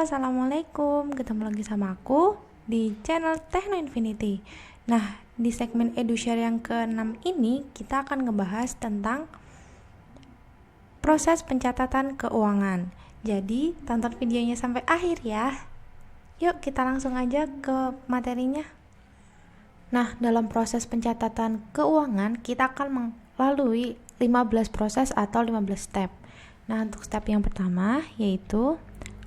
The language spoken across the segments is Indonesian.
Assalamualaikum. Ketemu lagi sama aku di channel Techno Infinity. Nah, di segmen EduShare yang ke-6 ini kita akan ngebahas tentang proses pencatatan keuangan. Jadi, tonton videonya sampai akhir ya. Yuk, kita langsung aja ke materinya. Nah, dalam proses pencatatan keuangan, kita akan melalui 15 proses atau 15 step. Nah, untuk step yang pertama yaitu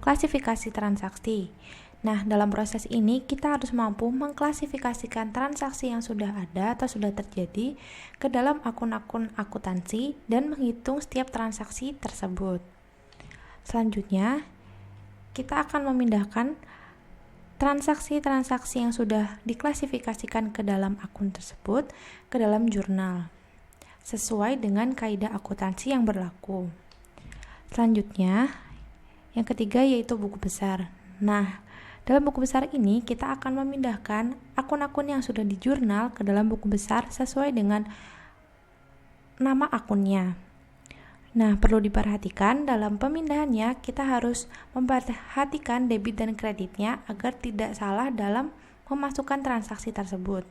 klasifikasi transaksi. Nah, dalam proses ini kita harus mampu mengklasifikasikan transaksi yang sudah ada atau sudah terjadi ke dalam akun-akun akuntansi dan menghitung setiap transaksi tersebut. Selanjutnya, kita akan memindahkan transaksi-transaksi yang sudah diklasifikasikan ke dalam akun tersebut ke dalam jurnal, sesuai dengan kaidah akuntansi yang berlaku. Selanjutnya, yang ketiga yaitu buku besar. Nah, dalam buku besar ini kita akan memindahkan akun-akun yang sudah di jurnal ke dalam buku besar sesuai dengan nama akunnya. Nah, perlu diperhatikan dalam pemindahannya kita harus memperhatikan debit dan kreditnya agar tidak salah dalam memasukkan transaksi tersebut.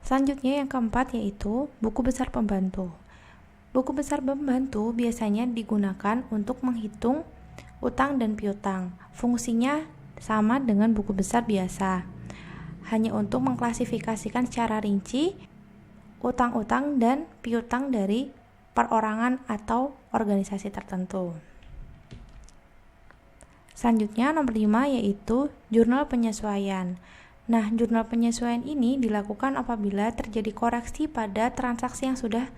Selanjutnya yang keempat yaitu buku besar pembantu. Buku besar pembantu biasanya digunakan untuk menghitung utang dan piutang. Fungsinya sama dengan buku besar biasa, hanya untuk mengklasifikasikan secara rinci utang-utang dan piutang dari perorangan atau organisasi tertentu. Selanjutnya nomor 5 yaitu jurnal penyesuaian. Nah, jurnal penyesuaian ini dilakukan apabila terjadi koreksi pada transaksi yang sudah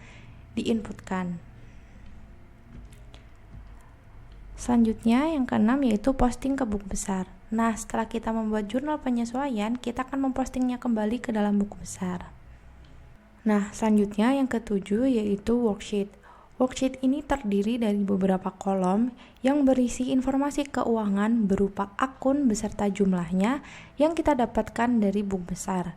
diinputkan. Selanjutnya yang keenam yaitu posting ke buku besar. Nah, setelah kita membuat jurnal penyesuaian, kita akan mempostingnya kembali ke dalam buku besar. Nah, selanjutnya yang ketujuh yaitu worksheet. Worksheet ini terdiri dari beberapa kolom yang berisi informasi keuangan berupa akun beserta jumlahnya yang kita dapatkan dari buku besar.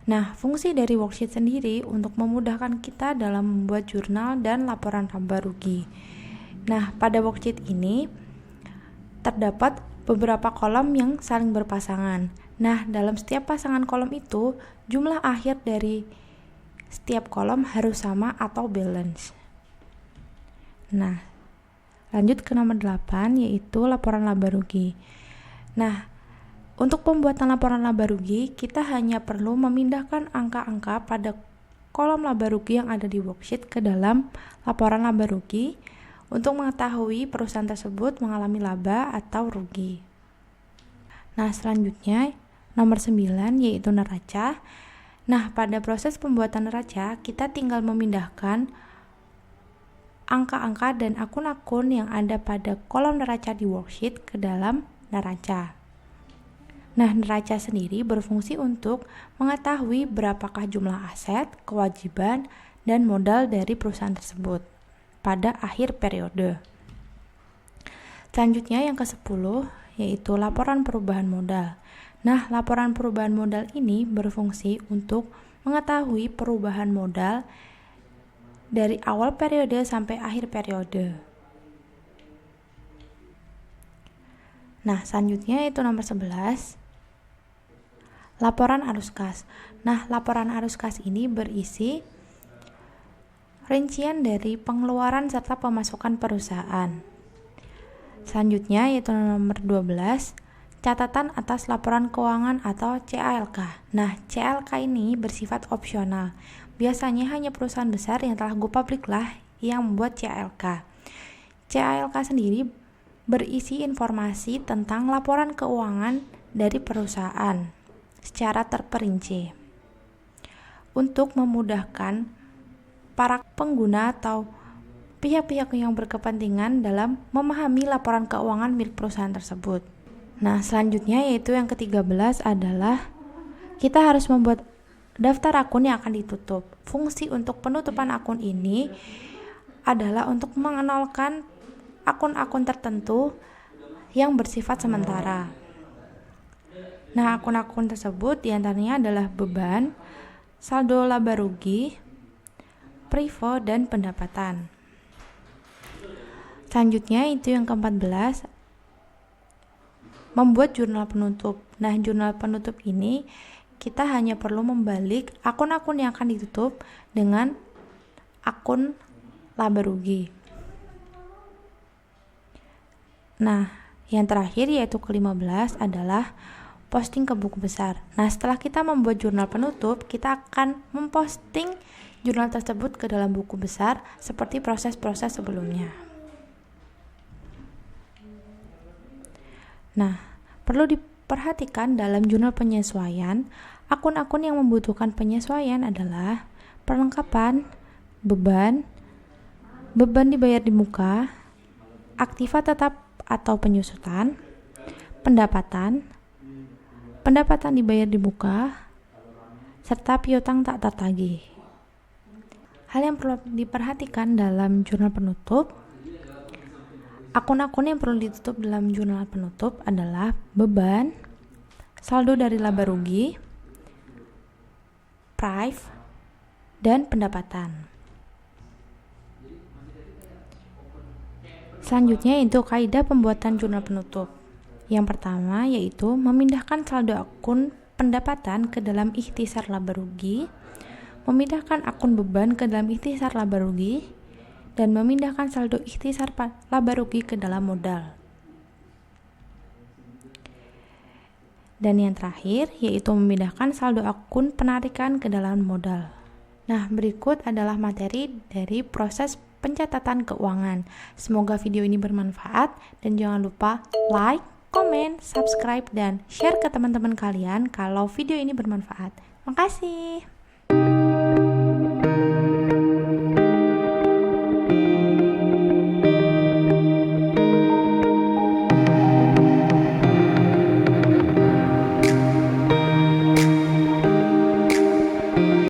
Nah, fungsi dari worksheet sendiri untuk memudahkan kita dalam membuat jurnal dan laporan laba rugi. Nah, pada worksheet ini terdapat beberapa kolom yang saling berpasangan. Nah, dalam setiap pasangan kolom itu, jumlah akhir dari setiap kolom harus sama atau balance. Nah, lanjut ke nomor 8 yaitu laporan laba rugi. Nah, untuk pembuatan laporan laba rugi, kita hanya perlu memindahkan angka-angka pada kolom laba rugi yang ada di worksheet ke dalam laporan laba rugi untuk mengetahui perusahaan tersebut mengalami laba atau rugi. Nah, selanjutnya nomor 9 yaitu neraca. Nah, pada proses pembuatan neraca, kita tinggal memindahkan angka-angka dan akun-akun yang ada pada kolom neraca di worksheet ke dalam neraca. Nah, neraca sendiri berfungsi untuk mengetahui berapakah jumlah aset, kewajiban, dan modal dari perusahaan tersebut pada akhir periode. Selanjutnya yang ke-10 yaitu laporan perubahan modal. Nah, laporan perubahan modal ini berfungsi untuk mengetahui perubahan modal dari awal periode sampai akhir periode. Nah, selanjutnya itu nomor 11. Laporan arus kas. Nah, laporan arus kas ini berisi rincian dari pengeluaran serta pemasukan perusahaan. Selanjutnya yaitu nomor 12, catatan atas laporan keuangan atau CALK. Nah, CALK ini bersifat opsional. Biasanya hanya perusahaan besar yang telah go public lah yang membuat CALK. CALK sendiri berisi informasi tentang laporan keuangan dari perusahaan secara terperinci untuk memudahkan para pengguna atau pihak-pihak yang berkepentingan dalam memahami laporan keuangan milik perusahaan tersebut. Nah, selanjutnya yaitu yang ke-13 adalah kita harus membuat daftar akun yang akan ditutup. Fungsi untuk penutupan akun ini adalah untuk mengenolkan akun-akun tertentu yang bersifat sementara. Nah, akun-akun tersebut diantaranya adalah beban, saldo laba rugi, privo, dan pendapatan. Selanjutnya itu yang ke-14, membuat jurnal penutup. Nah, jurnal penutup ini kita hanya perlu membalik akun-akun yang akan ditutup dengan akun laba rugi. Nah, yang terakhir yaitu ke-15 adalah posting ke buku besar. Nah, setelah kita membuat jurnal penutup, kita akan memposting jurnal tersebut ke dalam buku besar seperti proses-proses sebelumnya. Nah, perlu diperhatikan dalam jurnal penyesuaian, akun-akun yang membutuhkan penyesuaian adalah perlengkapan, beban dibayar di muka, aktiva tetap atau penyusutan, pendapatan dibayar di muka, serta piutang tak tertagih. Hal yang perlu diperhatikan dalam jurnal penutup, akun-akun yang perlu ditutup dalam jurnal penutup adalah beban, saldo dari laba rugi, prive, dan pendapatan. Selanjutnya itu kaidah pembuatan jurnal penutup. Yang pertama yaitu memindahkan saldo akun pendapatan ke dalam ikhtisar laba rugi, memindahkan akun beban ke dalam ikhtisar laba rugi, dan memindahkan saldo ikhtisar laba rugi ke dalam modal. Dan yang terakhir yaitu memindahkan saldo akun penarikan ke dalam modal. Nah, berikut adalah materi dari proses pencatatan keuangan. Semoga video ini bermanfaat dan jangan lupa like, komen, subscribe, dan share ke teman-teman kalian kalau video ini bermanfaat. Makasih.